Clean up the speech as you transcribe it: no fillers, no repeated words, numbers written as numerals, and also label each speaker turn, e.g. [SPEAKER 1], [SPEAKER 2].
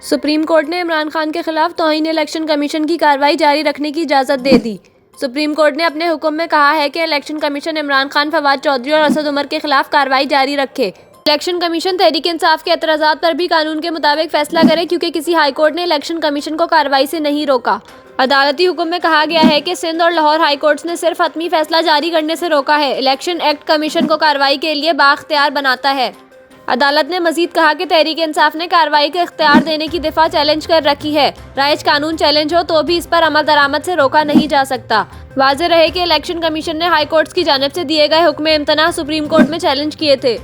[SPEAKER 1] Supreme court ने इमरान खान के खिलाफ तौहीन इलेक्शन कमीशन की कार्रवाई जारी रखने की इजाज़त दे दी। सुप्रीम कोर्ट ने अपने हुक्म में कहा है कि इलेक्शन कमीशन इमरान खान, फवाद चौधरी और असद उमर के खिलाफ कार्रवाई जारी रखे। इलेक्शन कमीशन तहरीक इंसाफ के एतराज़ात पर भी कानून के मुताबिक फैसला करे, क्योंकि किसी हाईकोर्ट ने इलेक्शन कमीशन को कार्रवाई से नहीं रोका। अदालती हुक्म में कहा गया है कि सिंध और लाहौर हाई कोर्ट्स ने सिर्फ हतमी फैसला जारी करने से रोका है। इलेक्शन एक्ट कमीशन को कार्रवाई के लिए बाख्तियार बनाता है। अदालत ने मजीद कहा कि तहरीक इंसाफ ने कार्रवाई का इख्तियार देने की दिफा चैलेंज कर रखी है। राइज कानून चैलेंज हो तो भी इस पर अमल दरामद से रोका नहीं जा सकता। वाज़ेह रहे कि इलेक्शन कमीशन ने हाई कोर्ट्स की जानिब से दिए गए हुक्म इम्तना सुप्रीम कोर्ट में चैलेंज किए थे।